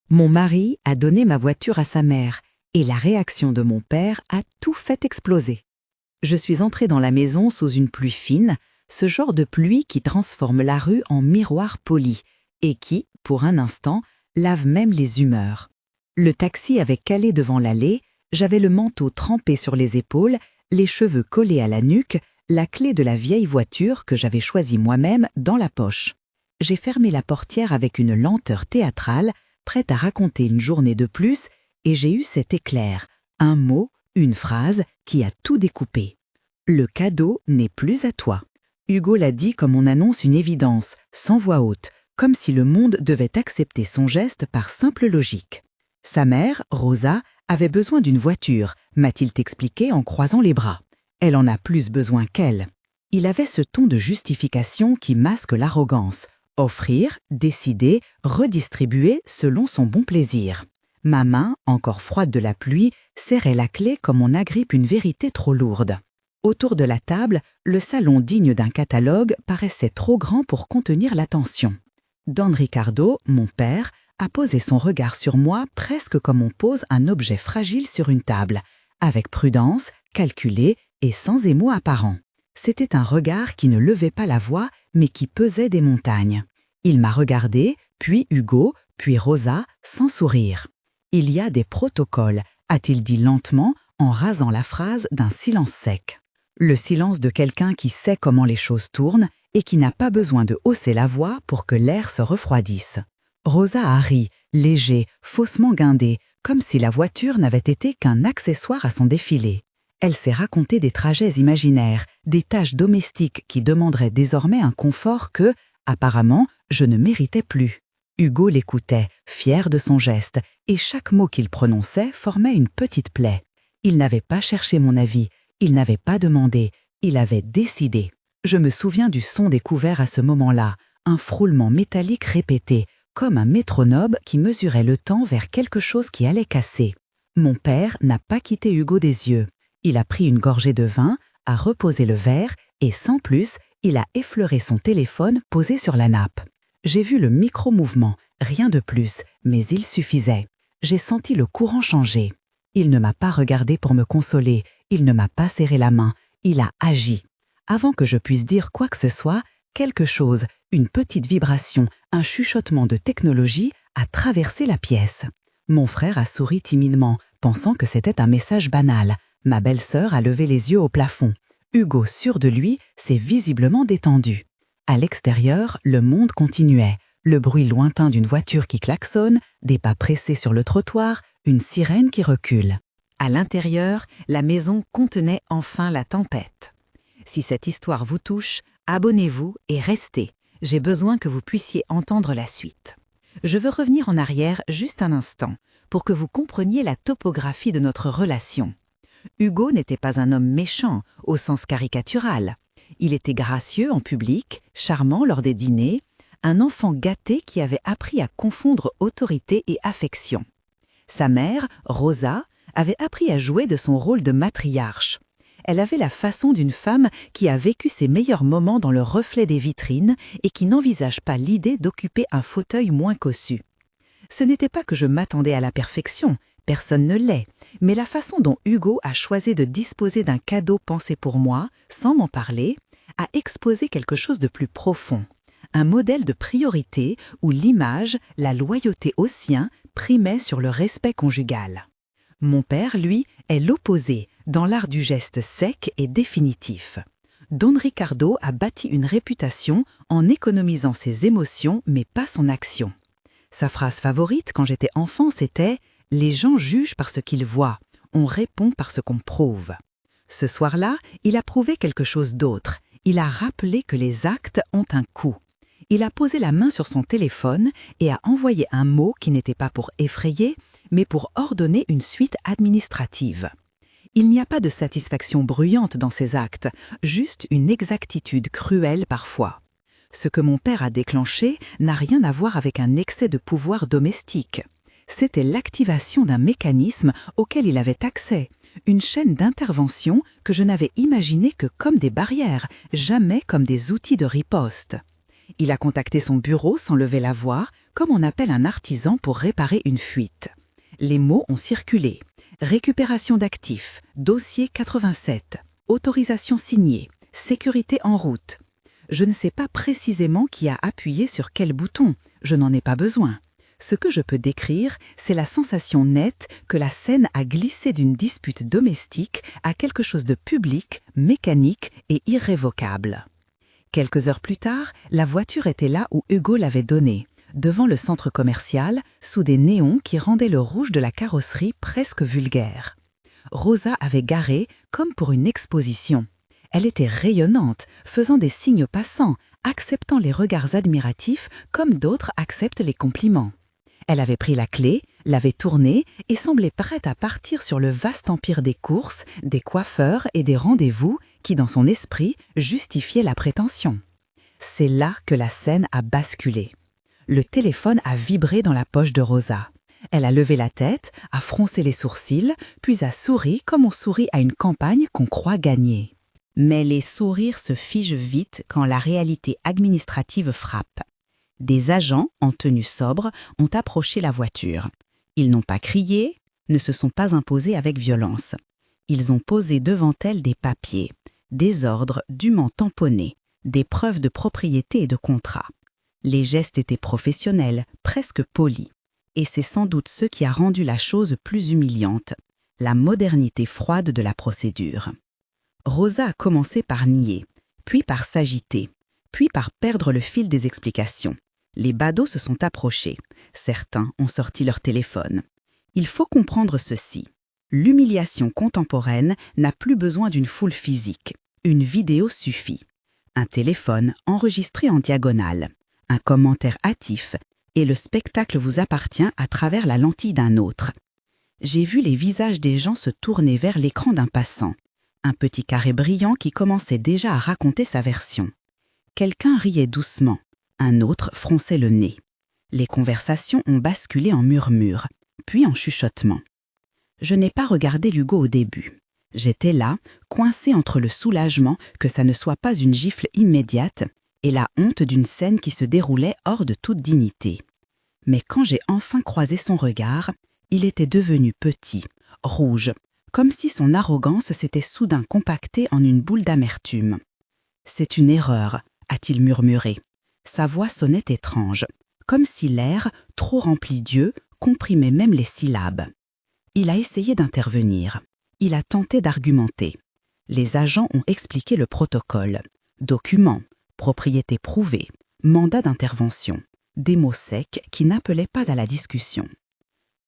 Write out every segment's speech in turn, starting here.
Mon mari a donné ma voiture à sa mère et la réaction de mon père a tout fait exploser. Je suis entrée dans la maison sous une pluie fine, ce genre de pluie qui transforme la rue en miroir poli et qui, pour un instant, lave même les humeurs. Le taxi avait calé devant l'allée, j'avais le manteau trempé sur les épaules, les cheveux collés à la nuque, la clé de la vieille voiture que j'avais choisie moi-même dans la poche. J'ai fermé la portière avec une lenteur théâtrale, prête à raconter une journée de plus, et j'ai eu cet éclair, un mot, une phrase qui a tout découpé. Le cadeau n'est plus à toi. Hugo l'a dit comme on annonce une évidence, sans voix haute, comme si le monde devait accepter son geste par simple logique. Sa mère, Rosa, avait besoin d'une voiture, m'a-t-il expliqué en croisant les bras. Elle en a plus besoin qu'elle. Il avait ce ton de justification qui masque l'arrogance. Offrir, décider, redistribuer selon son bon plaisir. Ma main, encore froide de la pluie, serrait la clé comme on agrippe une vérité trop lourde. Autour de la table, le salon digne d'un catalogue paraissait trop grand pour contenir l'attention. Don Ricardo, mon père, a posé son regard sur moi presque comme on pose un objet fragile sur une table, avec prudence, calculé et sans émoi apparent. C'était un regard qui ne levait pas la voix, mais qui pesait des montagnes. Il m'a regardé, puis Hugo, puis Rosa, sans sourire. « Il y a des protocoles », a-t-il dit lentement en rasant la phrase d'un silence sec. Le silence de quelqu'un qui sait comment les choses tournent et qui n'a pas besoin de hausser la voix pour que l'air se refroidisse. Rosa a ri, léger, faussement guindé, comme si la voiture n'avait été qu'un accessoire à son défilé. Elle s'est raconté des trajets imaginaires, des tâches domestiques qui demanderaient désormais un confort que, apparemment, je ne méritais plus. Hugo l'écoutait, fier de son geste, et chaque mot qu'il prononçait formait une petite plaie. Il n'avait pas cherché mon avis, il n'avait pas demandé, il avait décidé. Je me souviens du son des couverts à ce moment-là, un frôlement métallique répété, comme un métronome qui mesurait le temps vers quelque chose qui allait casser. Mon père n'a pas quitté Hugo des yeux. Il a pris une gorgée de vin, a reposé le verre et sans plus, il a effleuré son téléphone posé sur la nappe. J'ai vu le micro-mouvement, rien de plus, mais il suffisait. J'ai senti le courant changer. Il ne m'a pas regardé pour me consoler, il ne m'a pas serré la main, il a agi. Avant que je puisse dire quoi que ce soit, quelque chose, une petite vibration, un chuchotement de technologie a traversé la pièce. Mon frère a souri timidement, pensant que c'était un message banal. Ma belle-sœur a levé les yeux au plafond. Hugo, sûr de lui, s'est visiblement détendu. À l'extérieur, le monde continuait. Le bruit lointain d'une voiture qui klaxonne, des pas pressés sur le trottoir, une sirène qui recule. À l'intérieur, la maison contenait enfin la tempête. Si cette histoire vous touche, abonnez-vous et restez. J'ai besoin que vous puissiez entendre la suite. Je veux revenir en arrière juste un instant pour que vous compreniez la topographie de notre relation. Hugo n'était pas un homme méchant au sens caricatural. Il était gracieux en public, charmant lors des dîners, un enfant gâté qui avait appris à confondre autorité et affection. Sa mère, Rosa, avait appris à jouer de son rôle de matriarche. Elle avait la façon d'une femme qui a vécu ses meilleurs moments dans le reflet des vitrines et qui n'envisage pas l'idée d'occuper un fauteuil moins cossu. Ce n'était pas que je m'attendais à la perfection, personne ne l'est, mais la façon dont Hugo a choisi de disposer d'un cadeau pensé pour moi, sans m'en parler, a exposé quelque chose de plus profond. Un modèle de priorité où l'image, la loyauté au sien, primait sur le respect conjugal. Mon père, lui, est l'opposé, dans l'art du geste sec et définitif. Don Ricardo a bâti une réputation en économisant ses émotions mais pas son action. Sa phrase favorite quand j'étais enfant, c'était « Les gens jugent par ce qu'ils voient, on répond par ce qu'on prouve ». Ce soir-là, il a prouvé quelque chose d'autre. Il a rappelé que les actes ont un coût. Il a posé la main sur son téléphone et a envoyé un mot qui n'était pas pour effrayer, mais pour ordonner une suite administrative. Il n'y a pas de satisfaction bruyante dans ces actes, juste une exactitude cruelle parfois. Ce que mon père a déclenché n'a rien à voir avec un excès de pouvoir domestique. C'était l'activation d'un mécanisme auquel il avait accès, une chaîne d'intervention que je n'avais imaginé que comme des barrières, jamais comme des outils de riposte. Il a contacté son bureau sans lever la voix, comme on appelle un artisan pour réparer une fuite. Les mots ont circulé. Récupération d'actifs, dossier 87, autorisation signée, sécurité en route. Je ne sais pas précisément qui a appuyé sur quel bouton, je n'en ai pas besoin. Ce que je peux décrire, c'est la sensation nette que la scène a glissé d'une dispute domestique à quelque chose de public, mécanique et irrévocable. Quelques heures plus tard, la voiture était là où Hugo l'avait donnée, devant le centre commercial, sous des néons qui rendaient le rouge de la carrosserie presque vulgaire. Rosa avait garé comme pour une exposition. Elle était rayonnante, faisant des signes passants, acceptant les regards admiratifs comme d'autres acceptent les compliments. Elle avait pris la clé, l'avait tournée et semblait prête à partir sur le vaste empire des courses, des coiffeurs et des rendez-vous qui, dans son esprit, justifiaient la prétention. C'est là que la scène a basculé. Le téléphone a vibré dans la poche de Rosa. Elle a levé la tête, a froncé les sourcils, puis a souri comme on sourit à une campagne qu'on croit gagnée. Mais les sourires se figent vite quand la réalité administrative frappe. Des agents, en tenue sobre, ont approché la voiture. Ils n'ont pas crié, ne se sont pas imposés avec violence. Ils ont posé devant elle des papiers, des ordres dûment tamponnés, des preuves de propriété et de contrat. Les gestes étaient professionnels, presque polis. Et c'est sans doute ce qui a rendu la chose plus humiliante, la modernité froide de la procédure. Rosa a commencé par nier, puis par s'agiter, puis par perdre le fil des explications. Les badauds se sont approchés. Certains ont sorti leur téléphone. Il faut comprendre ceci. L'humiliation contemporaine n'a plus besoin d'une foule physique. Une vidéo suffit. Un téléphone enregistré en diagonale. Un commentaire hâtif, et le spectacle vous appartient à travers la lentille d'un autre. J'ai vu les visages des gens se tourner vers l'écran d'un passant. Un petit carré brillant qui commençait déjà à raconter sa version. Quelqu'un riait doucement, un autre fronçait le nez. Les conversations ont basculé en murmures, puis en chuchotements. Je n'ai pas regardé Hugo au début. J'étais là, coincée entre le soulagement que ça ne soit pas une gifle immédiate et la honte d'une scène qui se déroulait hors de toute dignité. Mais quand j'ai enfin croisé son regard, il était devenu petit, rouge, comme si son arrogance s'était soudain compactée en une boule d'amertume. « C'est une erreur », a-t-il murmuré. Sa voix sonnait étrange, comme si l'air, trop rempli d'yeux, comprimait même les syllabes. Il a essayé d'intervenir. Il a tenté d'argumenter. Les agents ont expliqué le protocole. Documents, propriété prouvée, mandat d'intervention, des mots secs qui n'appelaient pas à la discussion.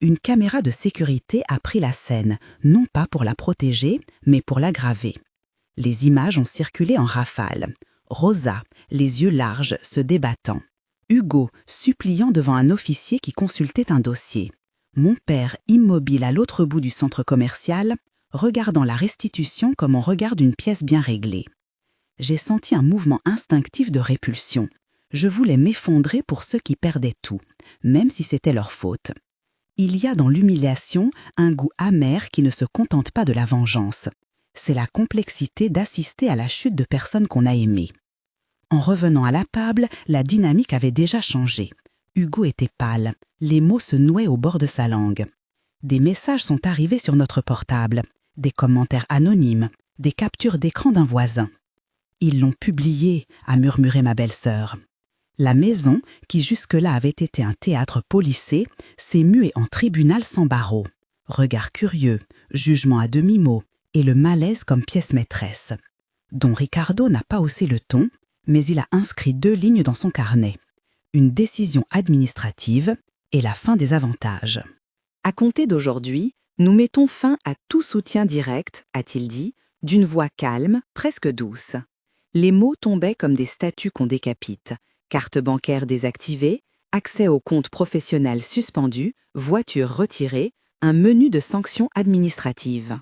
Une caméra de sécurité a pris la scène, non pas pour la protéger, mais pour l'aggraver. Les images ont circulé en rafale. Rosa, les yeux larges, se débattant. Hugo, suppliant devant un officier qui consultait un dossier. Mon père, immobile à l'autre bout du centre commercial, regardant la restitution comme on regarde une pièce bien réglée. J'ai senti un mouvement instinctif de répulsion. Je voulais m'effondrer pour ceux qui perdaient tout, même si c'était leur faute. Il y a dans l'humiliation un goût amer qui ne se contente pas de la vengeance. C'est la complexité d'assister à la chute de personnes qu'on a aimées. En revenant à la table, la dynamique avait déjà changé. Hugo était pâle, les mots se nouaient au bord de sa langue. Des messages sont arrivés sur notre portable, des commentaires anonymes, des captures d'écran d'un voisin. « Ils l'ont publié », a murmuré ma belle-sœur. La maison, qui jusque-là avait été un théâtre policé, s'est muée en tribunal sans barreaux. Regard curieux, jugement à demi-mot et le malaise comme pièce maîtresse. Don Ricardo n'a pas haussé le ton, mais il a inscrit 2 lignes dans son carnet. Une décision administrative et la fin des avantages. À compter d'aujourd'hui, nous mettons fin à tout soutien direct, a-t-il dit, d'une voix calme, presque douce. Les mots tombaient comme des statues qu'on décapite. Carte bancaire désactivée, accès aux comptes professionnels suspendus, voiture retirée, un menu de sanctions administratives.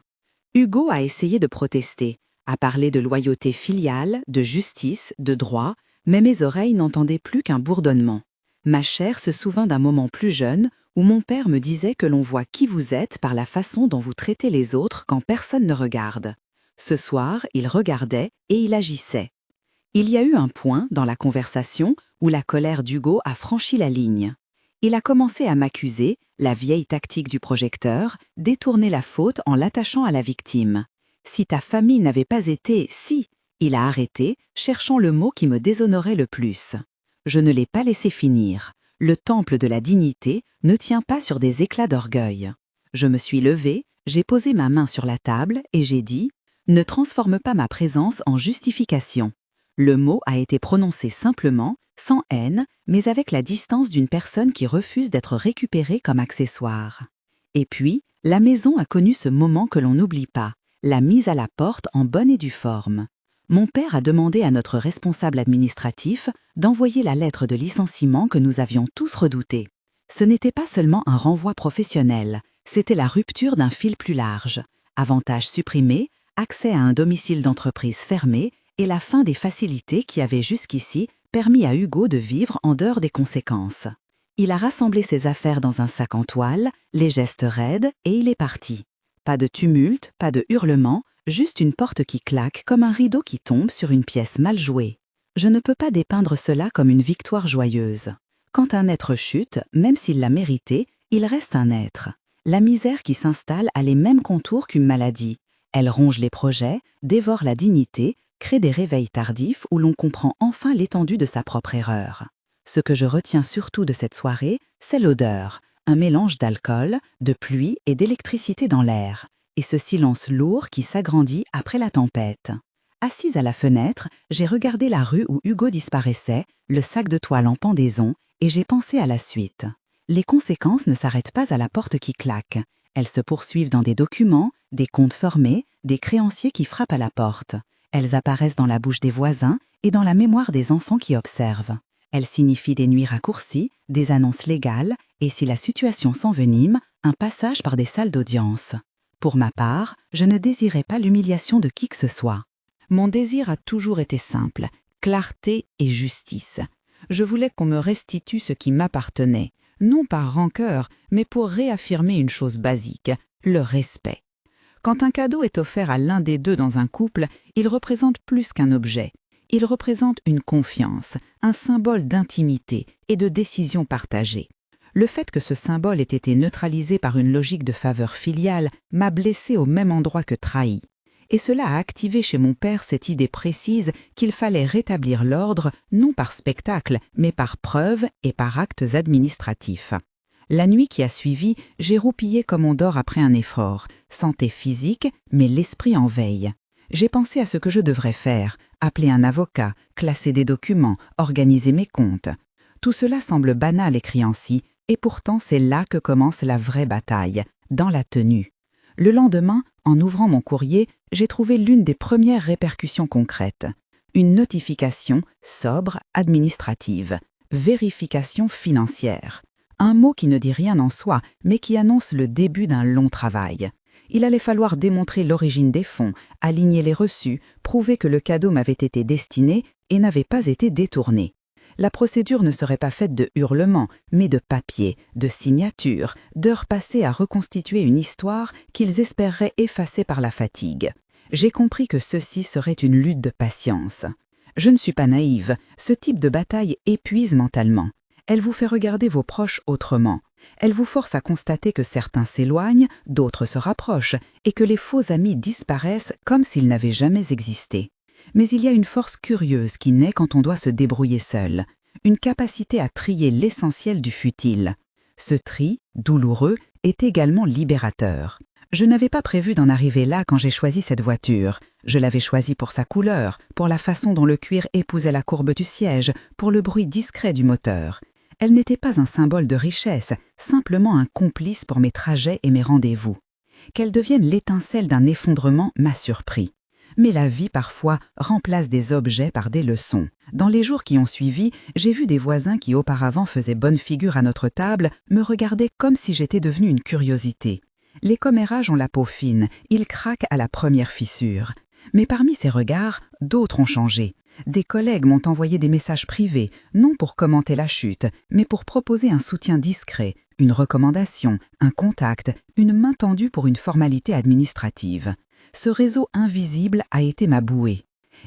Hugo a essayé de protester, a parlé de loyauté filiale, de justice, de droit, mais mes oreilles n'entendaient plus qu'un bourdonnement. Ma chair se souvint d'un moment plus jeune où mon père me disait que l'on voit qui vous êtes par la façon dont vous traitez les autres quand personne ne regarde. Ce soir, il regardait et il agissait. Il y a eu un point dans la conversation où la colère d'Hugo a franchi la ligne. Il a commencé à m'accuser, la vieille tactique du projecteur, détourner la faute en l'attachant à la victime. Si ta famille n'avait pas été si, il a arrêté, cherchant le mot qui me déshonorait le plus. Je ne l'ai pas laissé finir. Le temple de la dignité ne tient pas sur des éclats d'orgueil. Je me suis levée, j'ai posé ma main sur la table et j'ai dit « Ne transforme pas ma présence en justification ». Le mot a été prononcé simplement, sans haine, mais avec la distance d'une personne qui refuse d'être récupérée comme accessoire. Et puis, la maison a connu ce moment que l'on n'oublie pas, la mise à la porte en bonne et due forme. Mon père a demandé à notre responsable administratif d'envoyer la lettre de licenciement que nous avions tous redoutée. Ce n'était pas seulement un renvoi professionnel, c'était la rupture d'un fil plus large. Avantages supprimés, accès à un domicile d'entreprise fermé et la fin des facilités qui avaient jusqu'ici permis à Hugo de vivre en dehors des conséquences. Il a rassemblé ses affaires dans un sac en toile, les gestes raides, et il est parti. Pas de tumulte, pas de hurlements, juste une porte qui claque comme un rideau qui tombe sur une pièce mal jouée. Je ne peux pas dépeindre cela comme une victoire joyeuse. Quand un être chute, même s'il l'a mérité, il reste un être. La misère qui s'installe a les mêmes contours qu'une maladie. Elle ronge les projets, dévore la dignité, crée des réveils tardifs où l'on comprend enfin l'étendue de sa propre erreur. Ce que je retiens surtout de cette soirée, c'est l'odeur, un mélange d'alcool, de pluie et d'électricité dans l'air, et ce silence lourd qui s'agrandit après la tempête. Assise à la fenêtre, j'ai regardé la rue où Hugo disparaissait, le sac de toile en pendaison, et j'ai pensé à la suite. Les conséquences ne s'arrêtent pas à la porte qui claque. Elles se poursuivent dans des documents, des comptes formés, des créanciers qui frappent à la porte. Elles apparaissent dans la bouche des voisins et dans la mémoire des enfants qui observent. Elles signifient des nuits raccourcies, des annonces légales et, si la situation s'envenime, un passage par des salles d'audience. Pour ma part, je ne désirais pas l'humiliation de qui que ce soit. Mon désir a toujours été simple, clarté et justice. Je voulais qu'on me restitue ce qui m'appartenait, non par rancœur, mais pour réaffirmer une chose basique, le respect. Quand un cadeau est offert à l'un des deux dans un couple, il représente plus qu'un objet. Il représente une confiance, un symbole d'intimité et de décision partagée. Le fait que ce symbole ait été neutralisé par une logique de faveur filiale m'a blessé au même endroit que trahi. Et cela a activé chez mon père cette idée précise qu'il fallait rétablir l'ordre non par spectacle, mais par preuve et par actes administratifs. La nuit qui a suivi, j'ai roupillé comme on dort après un effort, santé physique, mais l'esprit en veille. J'ai pensé à ce que je devrais faire, appeler un avocat, classer des documents, organiser mes comptes. Tout cela semble banal écrit ainsi, et pourtant c'est là que commence la vraie bataille, dans la tenue. Le lendemain, en ouvrant mon courrier, j'ai trouvé l'une des premières répercussions concrètes. Une notification sobre, administrative, vérification financière. Un mot qui ne dit rien en soi, mais qui annonce le début d'un long travail. Il allait falloir démontrer l'origine des fonds, aligner les reçus, prouver que le cadeau m'avait été destiné et n'avait pas été détourné. La procédure ne serait pas faite de hurlements, mais de papier, de signatures, d'heures passées à reconstituer une histoire qu'ils espéreraient effacer par la fatigue. J'ai compris que ceci serait une lutte de patience. Je ne suis pas naïve, ce type de bataille épuise mentalement. Elle vous fait regarder vos proches autrement. Elle vous force à constater que certains s'éloignent, d'autres se rapprochent, et que les faux amis disparaissent comme s'ils n'avaient jamais existé. Mais il y a une force curieuse qui naît quand on doit se débrouiller seul, une capacité à trier l'essentiel du futile. Ce tri, douloureux, est également libérateur. Je n'avais pas prévu d'en arriver là quand j'ai choisi cette voiture. Je l'avais choisie pour sa couleur, pour la façon dont le cuir épousait la courbe du siège, pour le bruit discret du moteur. Elle n'était pas un symbole de richesse, simplement un complice pour mes trajets et mes rendez-vous. Qu'elle devienne l'étincelle d'un effondrement m'a surpris. Mais la vie, parfois, remplace des objets par des leçons. Dans les jours qui ont suivi, j'ai vu des voisins qui auparavant faisaient bonne figure à notre table me regarder comme si j'étais devenue une curiosité. Les commérages ont la peau fine, ils craquent à la première fissure. Mais parmi ces regards, d'autres ont changé. Des collègues m'ont envoyé des messages privés, non pour commenter la chute, mais pour proposer un soutien discret, une recommandation, un contact, une main tendue pour une formalité administrative. Ce réseau invisible a été ma bouée.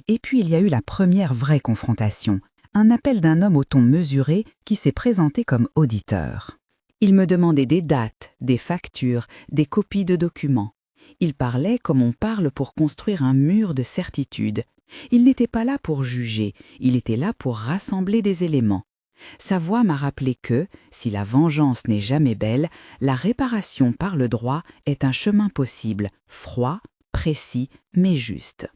Et puis il y a eu la première vraie confrontation, un appel d'un homme au ton mesuré qui s'est présenté comme auditeur. Il me demandait des dates, des factures, des copies de documents. Il parlait comme on parle pour construire un mur de certitude. Il n'était pas là pour juger, il était là pour rassembler des éléments. Sa voix m'a rappelé que, si la vengeance n'est jamais belle, la réparation par le droit est un chemin possible, froid, précis, mais juste.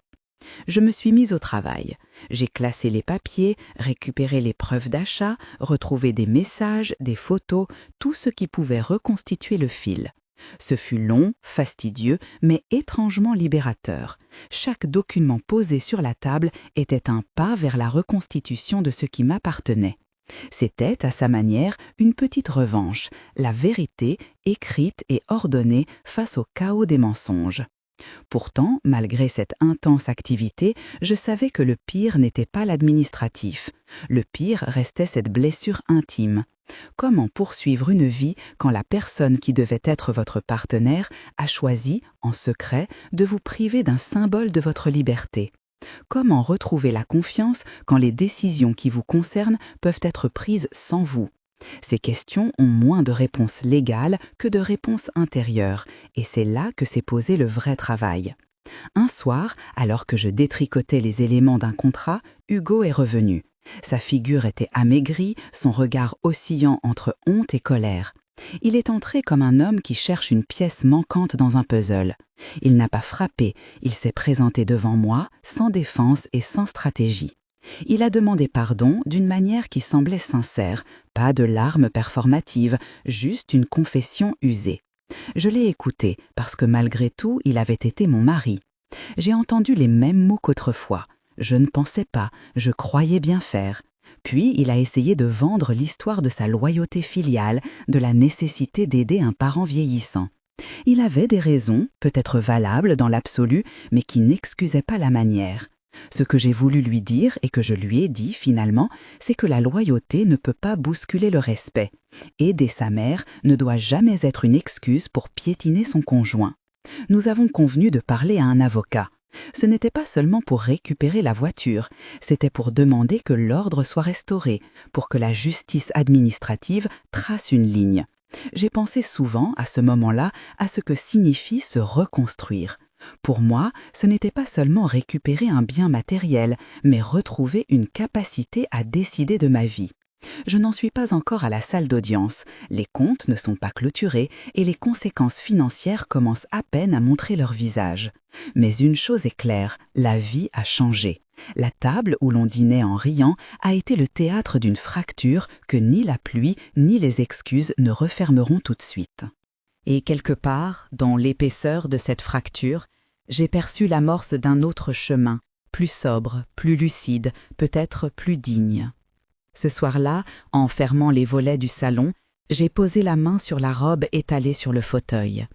Je me suis mise au travail. J'ai classé les papiers, récupéré les preuves d'achat, retrouvé des messages, des photos, tout ce qui pouvait reconstituer le fil. Ce fut long, fastidieux, mais étrangement libérateur. Chaque document posé sur la table était un pas vers la reconstitution de ce qui m'appartenait. C'était, à sa manière, une petite revanche, la vérité écrite et ordonnée face au chaos des mensonges. Pourtant, malgré cette intense activité, je savais que le pire n'était pas l'administratif. Le pire restait cette blessure intime. Comment poursuivre une vie quand la personne qui devait être votre partenaire a choisi, en secret, de vous priver d'un symbole de votre liberté ? Comment retrouver la confiance quand les décisions qui vous concernent peuvent être prises sans vous ? Ces questions ont moins de réponses légales que de réponses intérieures, et c'est là que s'est posé le vrai travail. Un soir, alors que je détricotais les éléments d'un contrat, Hugo est revenu. Sa figure était amaigrie, son regard oscillant entre honte et colère. Il est entré comme un homme qui cherche une pièce manquante dans un puzzle. Il n'a pas frappé, il s'est présenté devant moi, sans défense et sans stratégie. Il a demandé pardon d'une manière qui semblait sincère, pas de larmes performatives, juste une confession usée. Je l'ai écouté parce que malgré tout, il avait été mon mari. J'ai entendu les mêmes mots qu'autrefois. Je ne pensais pas, je croyais bien faire. Puis il a essayé de vendre l'histoire de sa loyauté filiale, de la nécessité d'aider un parent vieillissant. Il avait des raisons, peut-être valables dans l'absolu, mais qui n'excusaient pas la manière. Ce que j'ai voulu lui dire et que je lui ai dit finalement, c'est que la loyauté ne peut pas bousculer le respect. Aider sa mère ne doit jamais être une excuse pour piétiner son conjoint. Nous avons convenu de parler à un avocat. Ce n'était pas seulement pour récupérer la voiture, c'était pour demander que l'ordre soit restauré, pour que la justice administrative trace une ligne. J'ai pensé souvent, à ce moment-là, à ce que signifie se reconstruire. Pour moi, ce n'était pas seulement récupérer un bien matériel, mais retrouver une capacité à décider de ma vie. Je n'en suis pas encore à la salle d'audience, les comptes ne sont pas clôturés et les conséquences financières commencent à peine à montrer leur visage. Mais une chose est claire, la vie a changé. La table où l'on dînait en riant a été le théâtre d'une fracture que ni la pluie ni les excuses ne refermeront tout de suite. Et quelque part, dans l'épaisseur de cette fracture, j'ai perçu l'amorce d'un autre chemin, plus sobre, plus lucide, peut-être plus digne. Ce soir-là, en fermant les volets du salon, j'ai posé la main sur la robe étalée sur le fauteuil.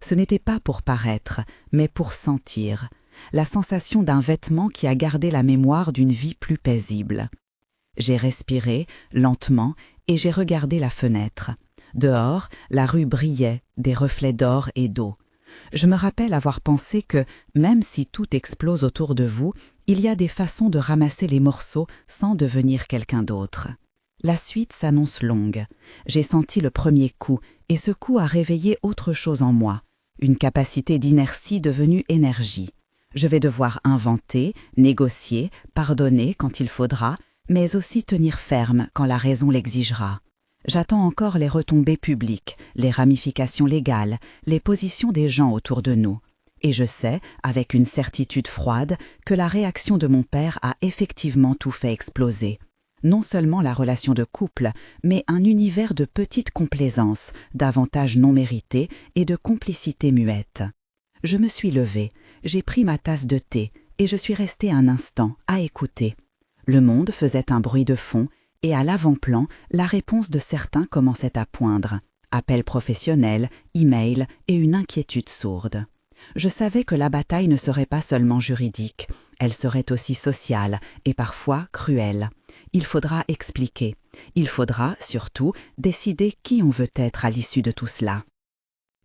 Ce n'était pas pour paraître, mais pour sentir, la sensation d'un vêtement qui a gardé la mémoire d'une vie plus paisible. J'ai respiré, lentement, et j'ai regardé la fenêtre. Dehors, la rue brillait, des reflets d'or et d'eau. Je me rappelle avoir pensé que, même si tout explose autour de vous, il y a des façons de ramasser les morceaux sans devenir quelqu'un d'autre. La suite s'annonce longue. J'ai senti le premier coup, et ce coup a réveillé autre chose en moi, une capacité d'inertie devenue énergie. Je vais devoir inventer, négocier, pardonner quand il faudra, mais aussi tenir ferme quand la raison l'exigera. J'attends encore les retombées publiques, les ramifications légales, les positions des gens autour de nous. Et je sais, avec une certitude froide, que la réaction de mon père a effectivement tout fait exploser. Non seulement la relation de couple, mais un univers de petite complaisance, d'avantages non mérités et de complicité muette. Je me suis levée, j'ai pris ma tasse de thé et je suis restée un instant à écouter. Le monde faisait un bruit de fond et à l'avant-plan, la réponse de certains commençait à poindre. Appels professionnels, emails et une inquiétude sourde. Je savais que la bataille ne serait pas seulement juridique, elle serait aussi sociale et parfois cruelle. Il faudra expliquer. Il faudra, surtout, décider qui on veut être à l'issue de tout cela.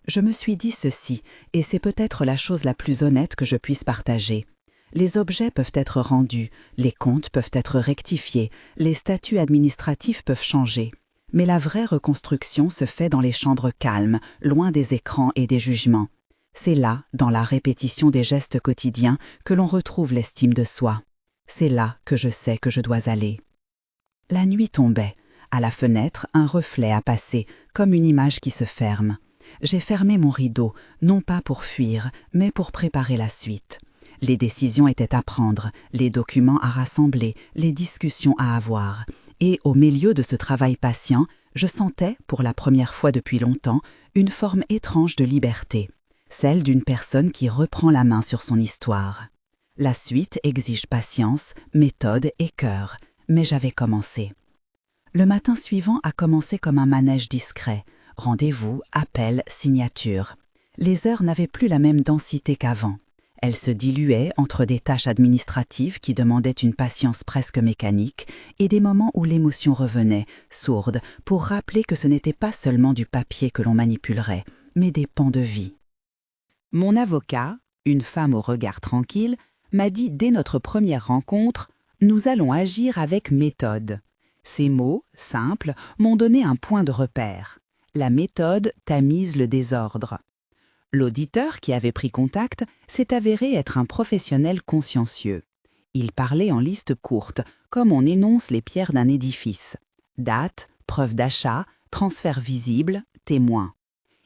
Je me suis dit ceci, et c'est peut-être la chose la plus honnête que je puisse partager. Les objets peuvent être rendus, les comptes peuvent être rectifiés, les statuts administratifs peuvent changer. Mais la vraie reconstruction se fait dans les chambres calmes, loin des écrans et des jugements. C'est là, dans la répétition des gestes quotidiens, que l'on retrouve l'estime de soi. C'est là que je sais que je dois aller. La nuit tombait. À la fenêtre, un reflet a passé, comme une image qui se ferme. J'ai fermé mon rideau, non pas pour fuir, mais pour préparer la suite. Les décisions étaient à prendre, les documents à rassembler, les discussions à avoir. Et au milieu de ce travail patient, je sentais, pour la première fois depuis longtemps, une forme étrange de liberté, celle d'une personne qui reprend la main sur son histoire. La suite exige patience, méthode et cœur, mais j'avais commencé. Le matin suivant a commencé comme un manège discret. Rendez-vous, appel, signature. Les heures n'avaient plus la même densité qu'avant. Elles se diluaient entre des tâches administratives qui demandaient une patience presque mécanique et des moments où l'émotion revenait, sourde, pour rappeler que ce n'était pas seulement du papier que l'on manipulerait, mais des pans de vie. Mon avocat, une femme au regard tranquille, m'a dit dès notre première rencontre « Nous allons agir avec méthode ». Ces mots, simples, m'ont donné un point de repère. La méthode tamise le désordre. L'auditeur qui avait pris contact s'est avéré être un professionnel consciencieux. Il parlait en liste courte, comme on énonce les pierres d'un édifice. Date, preuve d'achat, transfert visible, témoin.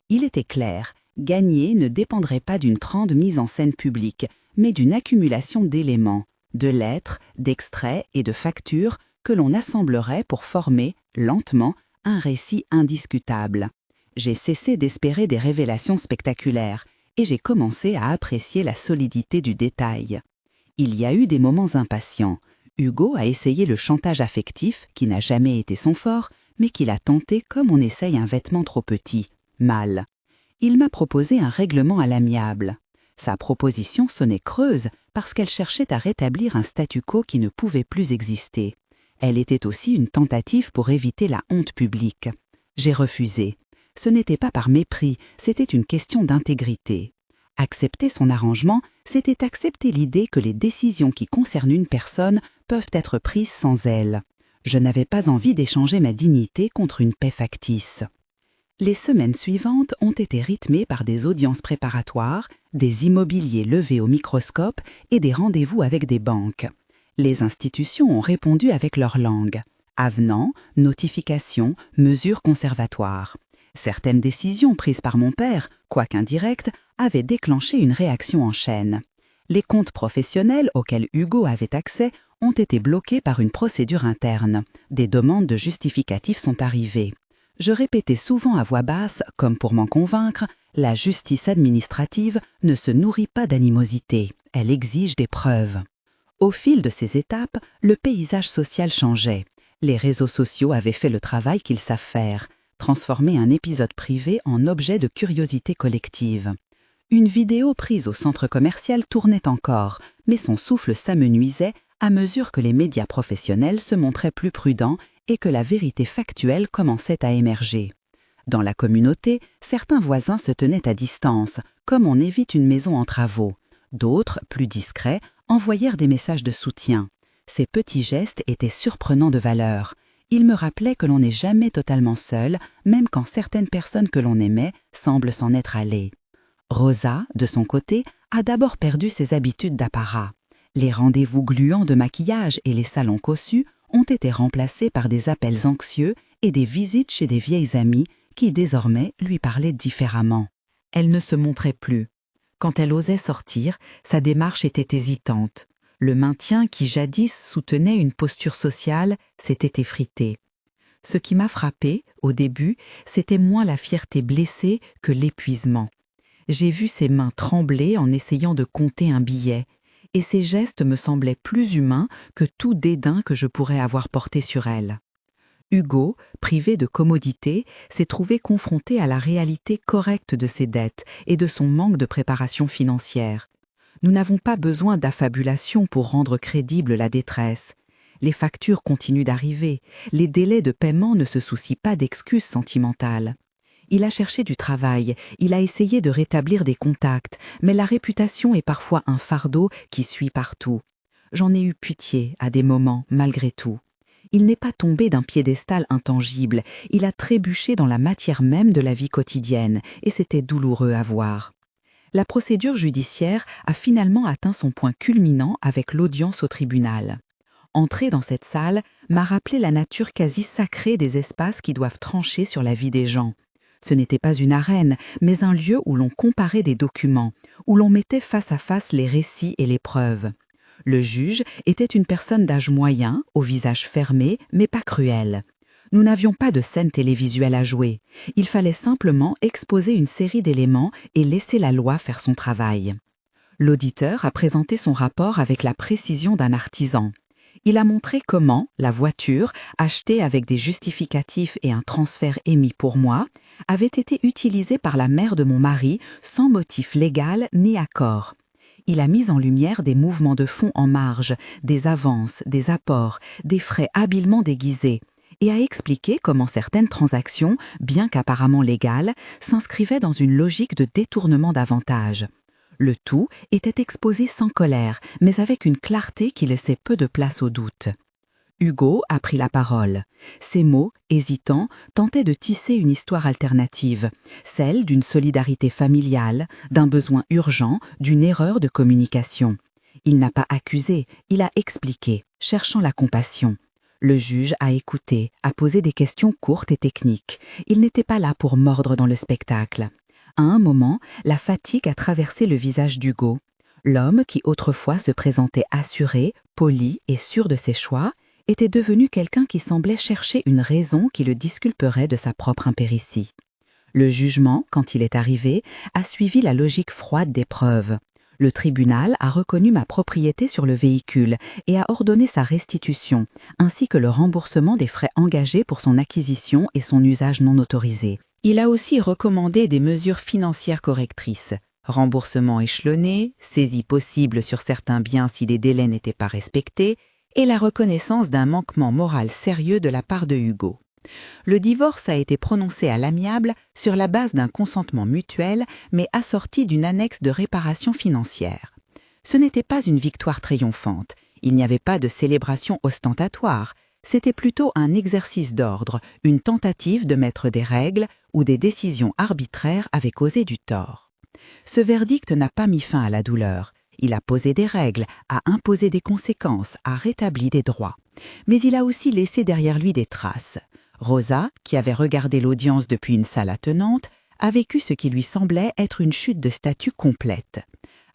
Il était clair, gagner ne dépendrait pas d'une trande mise en scène publique, mais d'une accumulation d'éléments, de lettres, d'extraits et de factures que l'on assemblerait pour former, lentement, un récit indiscutable. J'ai cessé d'espérer des révélations spectaculaires et j'ai commencé à apprécier la solidité du détail. Il y a eu des moments impatients. Hugo a essayé le chantage affectif, qui n'a jamais été son fort, mais qu'il a tenté comme on essaye un vêtement trop petit. Mal. Il m'a proposé un règlement à l'amiable. Sa proposition sonnait creuse parce qu'elle cherchait à rétablir un statu quo qui ne pouvait plus exister. Elle était aussi une tentative pour éviter la honte publique. J'ai refusé. Ce n'était pas par mépris, c'était une question d'intégrité. Accepter son arrangement, c'était accepter l'idée que les décisions qui concernent une personne peuvent être prises sans elle. Je n'avais pas envie d'échanger ma dignité contre une paix factice. Les semaines suivantes ont été rythmées par des audiences préparatoires, des immobiliers levés au microscope et des rendez-vous avec des banques. Les institutions ont répondu avec leur langue. Avenants, notifications, mesures conservatoires. Certaines décisions prises par mon père, quoique indirectes, avaient déclenché une réaction en chaîne. Les comptes professionnels auxquels Hugo avait accès ont été bloqués par une procédure interne. Des demandes de justificatifs sont arrivées. Je répétais souvent à voix basse, comme pour m'en convaincre, la justice administrative ne se nourrit pas d'animosité, elle exige des preuves. Au fil de ces étapes, le paysage social changeait. Les réseaux sociaux avaient fait le travail qu'ils savent faire, transformer un épisode privé en objet de curiosité collective. Une vidéo prise au centre commercial tournait encore, mais son souffle s'amenuisait à mesure que les médias professionnels se montraient plus prudents et que la vérité factuelle commençait à émerger. Dans la communauté, certains voisins se tenaient à distance, comme on évite une maison en travaux. D'autres, plus discrets, envoyèrent des messages de soutien. Ces petits gestes étaient surprenants de valeur. Ils me rappelaient que l'on n'est jamais totalement seul, même quand certaines personnes que l'on aimait semblent s'en être allées. Rosa, de son côté, a d'abord perdu ses habitudes d'apparat. Les rendez-vous gluants de maquillage et les salons cossus ont été remplacés par des appels anxieux et des visites chez des vieilles amies qui désormais lui parlaient différemment. Elle ne se montrait plus. Quand elle osait sortir, sa démarche était hésitante. Le maintien qui jadis soutenait une posture sociale s'était effrité. Ce qui m'a frappée, au début, c'était moins la fierté blessée que l'épuisement. J'ai vu ses mains trembler en essayant de compter un billet, et ses gestes me semblaient plus humains que tout dédain que je pourrais avoir porté sur elle. Hugo, privé de commodité, s'est trouvé confronté à la réalité correcte de ses dettes et de son manque de préparation financière. Nous n'avons pas besoin d'affabulation pour rendre crédible la détresse. Les factures continuent d'arriver, les délais de paiement ne se soucient pas d'excuses sentimentales. Il a cherché du travail, il a essayé de rétablir des contacts, mais la réputation est parfois un fardeau qui suit partout. J'en ai eu pitié à des moments, malgré tout. Il n'est pas tombé d'un piédestal intangible, il a trébuché dans la matière même de la vie quotidienne, et c'était douloureux à voir. La procédure judiciaire a finalement atteint son point culminant avec l'audience au tribunal. Entrer dans cette salle m'a rappelé la nature quasi sacrée des espaces qui doivent trancher sur la vie des gens. Ce n'était pas une arène, mais un lieu où l'on comparait des documents, où l'on mettait face à face les récits et les preuves. Le juge était une personne d'âge moyen, au visage fermé, mais pas cruel. Nous n'avions pas de scène télévisuelle à jouer. Il fallait simplement exposer une série d'éléments et laisser la loi faire son travail. L'auditeur a présenté son rapport avec la précision d'un artisan. Il a montré comment la voiture, achetée avec des justificatifs et un transfert émis pour moi, avait été utilisée par la mère de mon mari sans motif légal ni accord. Il a mis en lumière des mouvements de fonds en marge, des avances, des apports, des frais habilement déguisés, et a expliqué comment certaines transactions, bien qu'apparemment légales, s'inscrivaient dans une logique de détournement d'avantages. Le tout était exposé sans colère, mais avec une clarté qui laissait peu de place au doute. Hugo a pris la parole. Ses mots, hésitants, tentaient de tisser une histoire alternative, celle d'une solidarité familiale, d'un besoin urgent, d'une erreur de communication. Il n'a pas accusé, il a expliqué, cherchant la compassion. Le juge a écouté, a posé des questions courtes et techniques. Il n'était pas là pour mordre dans le spectacle. À un moment, la fatigue a traversé le visage d'Hugo. L'homme qui autrefois se présentait assuré, poli et sûr de ses choix, était devenu quelqu'un qui semblait chercher une raison qui le disculperait de sa propre impéritie. Le jugement, quand il est arrivé, a suivi la logique froide des preuves. Le tribunal a reconnu ma propriété sur le véhicule et a ordonné sa restitution, ainsi que le remboursement des frais engagés pour son acquisition et son usage non autorisé. Il a aussi recommandé des mesures financières correctrices, remboursement échelonné, saisie possible sur certains biens si les délais n'étaient pas respectés, et la reconnaissance d'un manquement moral sérieux de la part de Hugo. Le divorce a été prononcé à l'amiable sur la base d'un consentement mutuel, mais assorti d'une annexe de réparation financière. Ce n'était pas une victoire triomphante, il n'y avait pas de célébration ostentatoire, c'était plutôt un exercice d'ordre, une tentative de mettre des règles où des décisions arbitraires avaient causé du tort. Ce verdict n'a pas mis fin à la douleur. Il a posé des règles, a imposé des conséquences, a rétabli des droits. Mais il a aussi laissé derrière lui des traces. Rosa, qui avait regardé l'audience depuis une salle attenante, a vécu ce qui lui semblait être une chute de statut complète.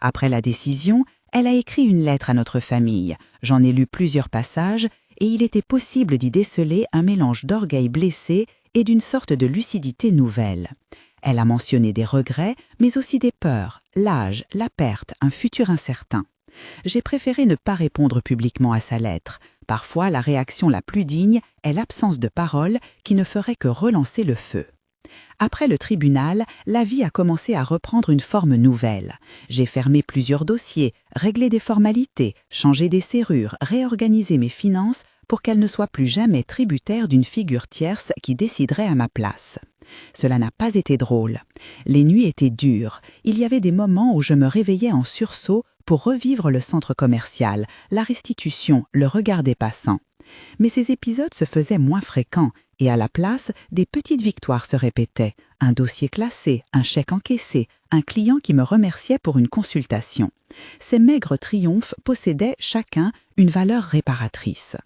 Après la décision, elle a écrit une lettre à notre famille. J'en ai lu plusieurs passages et il était possible d'y déceler un mélange d'orgueil blessé et d'une sorte de lucidité nouvelle. Elle a mentionné des regrets, mais aussi des peurs, l'âge, la perte, un futur incertain. J'ai préféré ne pas répondre publiquement à sa lettre. Parfois, la réaction la plus digne est l'absence de parole qui ne ferait que relancer le feu. Après le tribunal, la vie a commencé à reprendre une forme nouvelle. J'ai fermé plusieurs dossiers, réglé des formalités, changé des serrures, réorganisé mes finances pour qu'elles ne soient plus jamais tributaires d'une figure tierce qui déciderait à ma place. Cela n'a pas été drôle. Les nuits étaient dures. Il y avait des moments où je me réveillais en sursaut pour revivre le centre commercial, la restitution, le regard des passants. Mais ces épisodes se faisaient moins fréquents et à la place, des petites victoires se répétaient. Un dossier classé, un chèque encaissé, un client qui me remerciait pour une consultation. Ces maigres triomphes possédaient chacun une valeur réparatrice.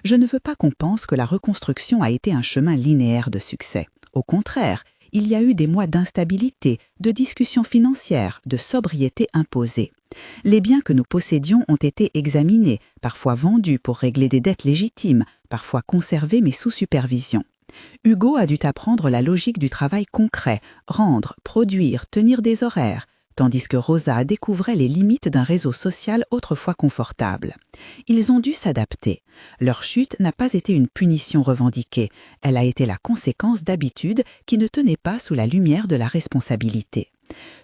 Je ne veux pas qu'on pense que la reconstruction a été un chemin linéaire de succès. Au contraire, il y a eu des mois d'instabilité, de discussions financières, de sobriété imposée. Les biens que nous possédions ont été examinés, parfois vendus pour régler des dettes légitimes, parfois conservés mais sous supervision. Hugo a dû apprendre la logique du travail concret, rendre, produire, tenir des horaires, tandis que Rosa découvrait les limites d'un réseau social autrefois confortable. Ils ont dû s'adapter. Leur chute n'a pas été une punition revendiquée, elle a été la conséquence d'habitudes qui ne tenaient pas sous la lumière de la responsabilité.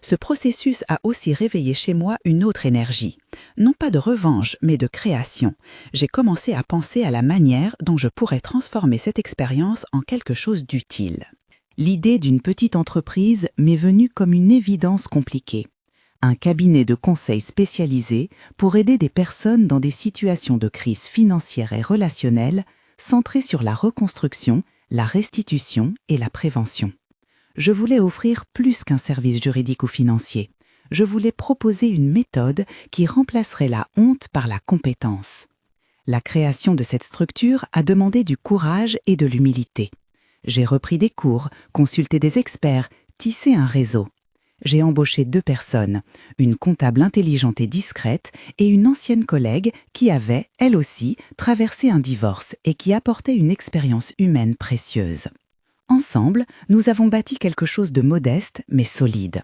Ce processus a aussi réveillé chez moi une autre énergie. Non pas de revanche, mais de création. J'ai commencé à penser à la manière dont je pourrais transformer cette expérience en quelque chose d'utile. L'idée d'une petite entreprise m'est venue comme une évidence compliquée. Un cabinet de conseil spécialisé pour aider des personnes dans des situations de crise financière et relationnelle centrées sur la reconstruction, la restitution et la prévention. Je voulais offrir plus qu'un service juridique ou financier. Je voulais proposer une méthode qui remplacerait la honte par la compétence. La création de cette structure a demandé du courage et de l'humilité. J'ai repris des cours, consulté des experts, tissé un réseau. J'ai embauché 2 personnes, une comptable intelligente et discrète et une ancienne collègue qui avait, elle aussi, traversé un divorce et qui apportait une expérience humaine précieuse. Ensemble, nous avons bâti quelque chose de modeste mais solide.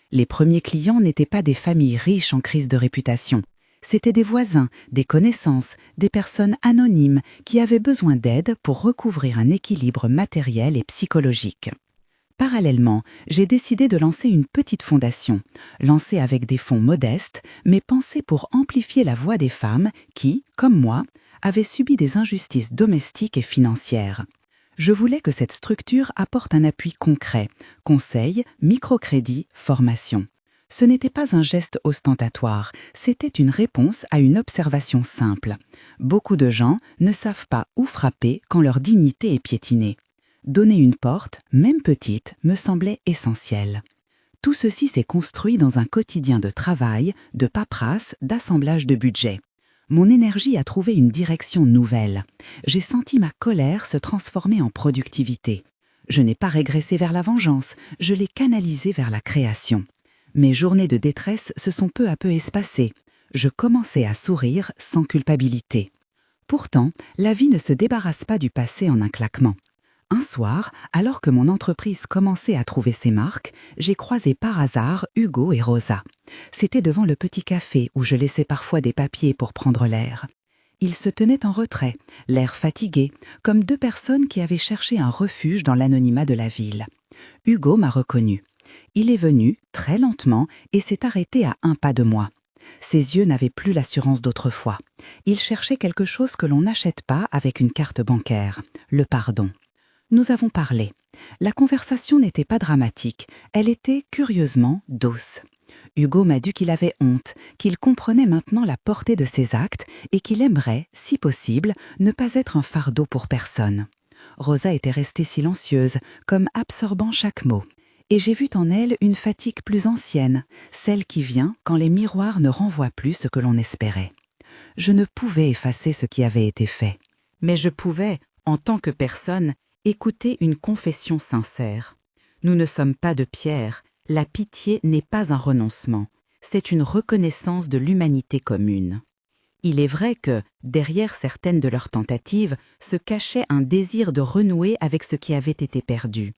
Les premiers clients n'étaient pas des familles riches en crise de réputation. C'étaient des voisins, des connaissances, des personnes anonymes qui avaient besoin d'aide pour recouvrir un équilibre matériel et psychologique. Parallèlement, j'ai décidé de lancer une petite fondation, lancée avec des fonds modestes, mais pensée pour amplifier la voix des femmes qui, comme moi, avaient subi des injustices domestiques et financières. Je voulais que cette structure apporte un appui concret, conseils, microcrédits, formation. Ce n'était pas un geste ostentatoire, c'était une réponse à une observation simple. Beaucoup de gens ne savent pas où frapper quand leur dignité est piétinée. Donner une porte, même petite, me semblait essentiel. Tout ceci s'est construit dans un quotidien de travail, de paperasse, d'assemblage de budget. Mon énergie a trouvé une direction nouvelle. J'ai senti ma colère se transformer en productivité. Je n'ai pas régressé vers la vengeance, je l'ai canalisée vers la création. Mes journées de détresse se sont peu à peu espacées. Je commençais à sourire sans culpabilité. Pourtant, la vie ne se débarrasse pas du passé en un claquement. Un soir, alors que mon entreprise commençait à trouver ses marques, j'ai croisé par hasard Hugo et Rosa. C'était devant le petit café où je laissais parfois des papiers pour prendre l'air. Ils se tenaient en retrait, l'air fatigué, comme 2 personnes qui avaient cherché un refuge dans l'anonymat de la ville. Hugo m'a reconnu. Il est venu, très lentement, et s'est arrêté à 1 pas de moi. Ses yeux n'avaient plus l'assurance d'autrefois. Il cherchait quelque chose que l'on n'achète pas avec une carte bancaire, le pardon. Nous avons parlé. La conversation n'était pas dramatique, elle était curieusement douce. Hugo m'a dit qu'il avait honte, qu'il comprenait maintenant la portée de ses actes et qu'il aimerait, si possible, ne pas être un fardeau pour personne. Rosa était restée silencieuse, comme absorbant chaque mot. Et j'ai vu en elle une fatigue plus ancienne, celle qui vient quand les miroirs ne renvoient plus ce que l'on espérait. Je ne pouvais effacer ce qui avait été fait, mais je pouvais, en tant que personne, écouter une confession sincère. Nous ne sommes pas de pierre, la pitié n'est pas un renoncement, c'est une reconnaissance de l'humanité commune. Il est vrai que, derrière certaines de leurs tentatives, se cachait un désir de renouer avec ce qui avait été perdu.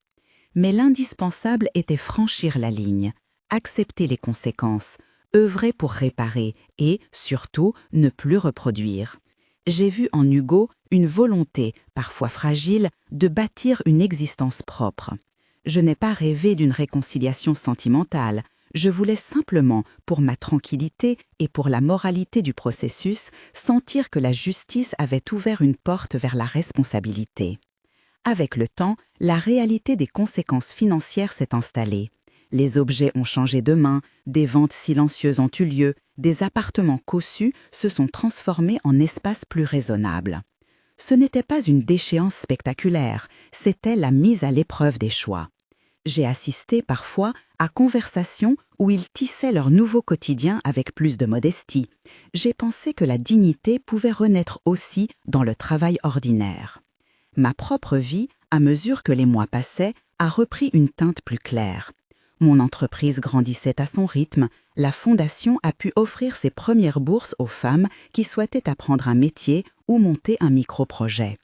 Mais l'indispensable était franchir la ligne, accepter les conséquences, œuvrer pour réparer et, surtout, ne plus reproduire. J'ai vu en Hugo une volonté, parfois fragile, de bâtir une existence propre. Je n'ai pas rêvé d'une réconciliation sentimentale, je voulais simplement, pour ma tranquillité et pour la moralité du processus, sentir que la justice avait ouvert une porte vers la responsabilité. Avec le temps, la réalité des conséquences financières s'est installée. Les objets ont changé de main, des ventes silencieuses ont eu lieu, des appartements cossus se sont transformés en espaces plus raisonnables. Ce n'était pas une déchéance spectaculaire, c'était la mise à l'épreuve des choix. J'ai assisté parfois à conversations où ils tissaient leur nouveau quotidien avec plus de modestie. J'ai pensé que la dignité pouvait renaître aussi dans le travail ordinaire. Ma propre vie, à mesure que les mois passaient, a repris une teinte plus claire. Mon entreprise grandissait à son rythme, la Fondation a pu offrir ses premières bourses aux femmes qui souhaitaient apprendre un métier ou monter un micro-projet.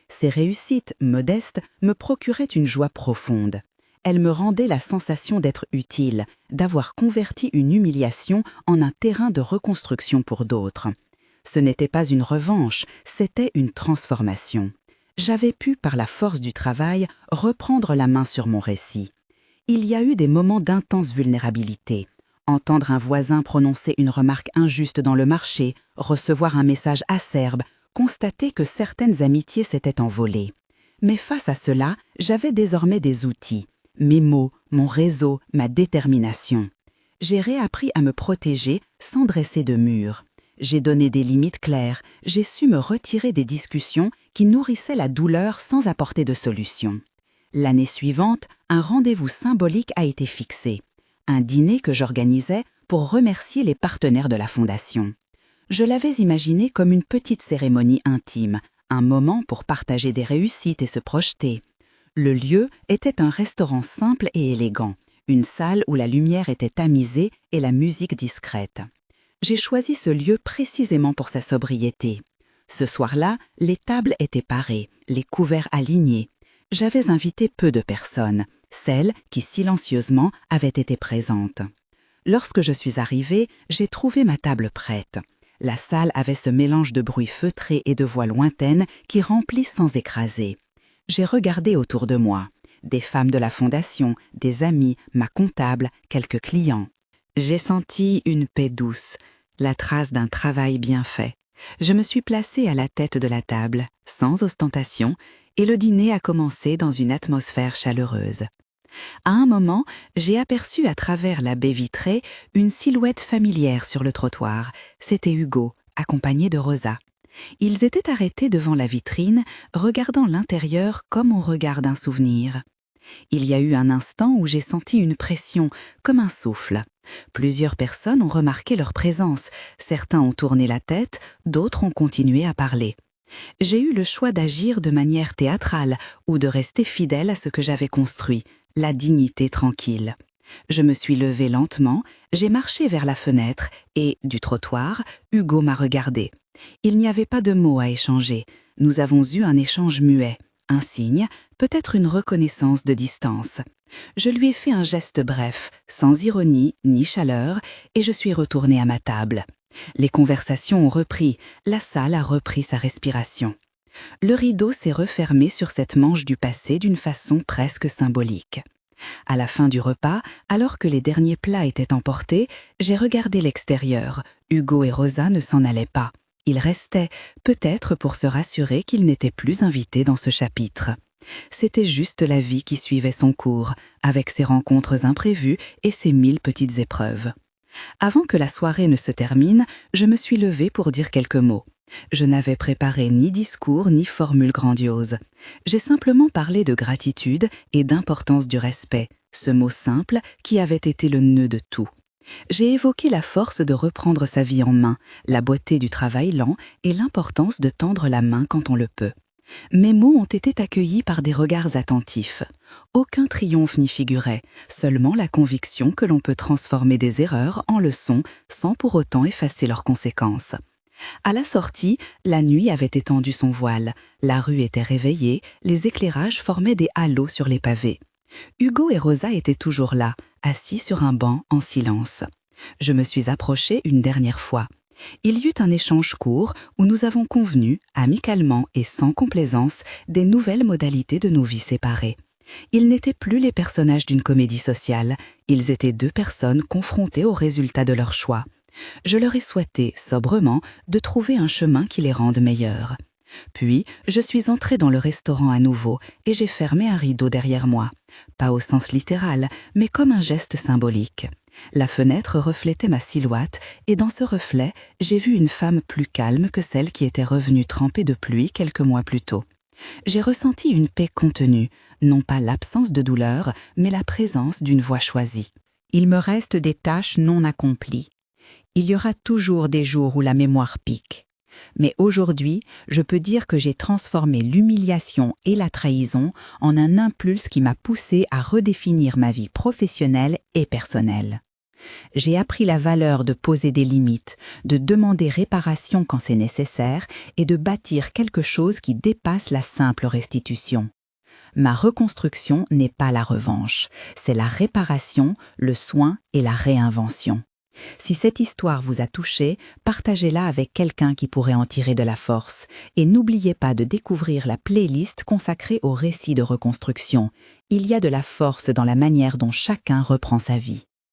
Ces réussites, modestes, me procuraient une joie profonde. Elles me rendaient la sensation d'être utile, d'avoir converti une humiliation en un terrain de reconstruction pour d'autres. Ce n'était pas une revanche, c'était une transformation. J'avais pu, par la force du travail, reprendre la main sur mon récit. Il y a eu des moments d'intense vulnérabilité. Entendre un voisin prononcer une remarque injuste dans le marché, recevoir un message acerbe, constater que certaines amitiés s'étaient envolées. Mais face à cela, j'avais désormais des outils. Mes mots, mon réseau, ma détermination. J'ai réappris à me protéger sans dresser de mur. J'ai donné des limites claires, j'ai su me retirer des discussions qui nourrissaient la douleur sans apporter de solution. L'année suivante, un rendez-vous symbolique a été fixé. Un dîner que j'organisais pour remercier les partenaires de la Fondation. Je l'avais imaginé comme une petite cérémonie intime, un moment pour partager des réussites et se projeter. Le lieu était un restaurant simple et élégant, une salle où la lumière était tamisée et la musique discrète. J'ai choisi ce lieu précisément pour sa sobriété. Ce soir-là, les tables étaient parées, les couverts alignés. J'avais invité peu de personnes, celles qui silencieusement avaient été présentes. Lorsque je suis arrivée, j'ai trouvé ma table prête. La salle avait ce mélange de bruits feutrés et de voix lointaines qui remplit sans écraser. J'ai regardé autour de moi. Des femmes de la Fondation, des amis, ma comptable, quelques clients. J'ai senti une paix douce, la trace d'un travail bien fait. Je me suis placée à la tête de la table, sans ostentation, et le dîner a commencé dans une atmosphère chaleureuse. À un moment, j'ai aperçu à travers la baie vitrée une silhouette familière sur le trottoir. C'était Hugo, accompagné de Rosa. Ils étaient arrêtés devant la vitrine, regardant l'intérieur comme on regarde un souvenir. Il y a eu un instant où j'ai senti une pression, comme un souffle. Plusieurs personnes ont remarqué leur présence. Certains ont tourné la tête, d'autres ont continué à parler. J'ai eu le choix d'agir de manière théâtrale ou de rester fidèle à ce que j'avais construit, la dignité tranquille. Je me suis levée lentement, j'ai marché vers la fenêtre et, du trottoir, Hugo m'a regardé. Il n'y avait pas de mots à échanger. Nous avons eu un échange muet, un signe, peut-être une reconnaissance de distance. Je lui ai fait un geste bref, sans ironie ni chaleur, et je suis retournée à ma table. Les conversations ont repris, la salle a repris sa respiration. Le rideau s'est refermé sur cette manche du passé d'une façon presque symbolique. À la fin du repas, alors que les derniers plats étaient emportés, j'ai regardé l'extérieur. Hugo et Rosa ne s'en allaient pas. Ils restaient, peut-être pour se rassurer qu'ils n'étaient plus invités dans ce chapitre. C'était juste la vie qui suivait son cours, avec ses rencontres imprévues et ses 1000 petites épreuves. Avant que la soirée ne se termine, je me suis levée pour dire quelques mots. Je n'avais préparé ni discours ni formule grandiose. J'ai simplement parlé de gratitude et d'importance du respect, ce mot simple qui avait été le nœud de tout. J'ai évoqué la force de reprendre sa vie en main, la beauté du travail lent et l'importance de tendre la main quand on le peut. Mes mots ont été accueillis par des regards attentifs. Aucun triomphe n'y figurait, seulement la conviction que l'on peut transformer des erreurs en leçons sans pour autant effacer leurs conséquences. À la sortie, la nuit avait étendu son voile, la rue était réveillée, les éclairages formaient des halos sur les pavés. Hugo et Rosa étaient toujours là, assis sur un banc en silence. Je me suis approchée une dernière fois. Il y eut un échange court où nous avons convenu, amicalement et sans complaisance, des nouvelles modalités de nos vies séparées. Ils n'étaient plus les personnages d'une comédie sociale, ils étaient deux personnes confrontées au résultat de leur choix. Je leur ai souhaité, sobrement, de trouver un chemin qui les rende meilleurs. Puis, je suis entrée dans le restaurant à nouveau et j'ai fermé un rideau derrière moi. Pas au sens littéral, mais comme un geste symbolique. La fenêtre reflétait ma silhouette et dans ce reflet, j'ai vu une femme plus calme que celle qui était revenue trempée de pluie quelques mois plus tôt. J'ai ressenti une paix contenue, non pas l'absence de douleur, mais la présence d'une voix choisie. Il me reste des tâches non accomplies. Il y aura toujours des jours où la mémoire pique. Mais aujourd'hui, je peux dire que j'ai transformé l'humiliation et la trahison en un impulse qui m'a poussé à redéfinir ma vie professionnelle et personnelle. J'ai appris la valeur de poser des limites, de demander réparation quand c'est nécessaire et de bâtir quelque chose qui dépasse la simple restitution. Ma reconstruction n'est pas la revanche, c'est la réparation, le soin et la réinvention. Si cette histoire vous a touché, partagez-la avec quelqu'un qui pourrait en tirer de la force. Et n'oubliez pas de découvrir la playlist consacrée au récit de reconstruction. Il y a de la force dans la manière dont chacun reprend sa vie.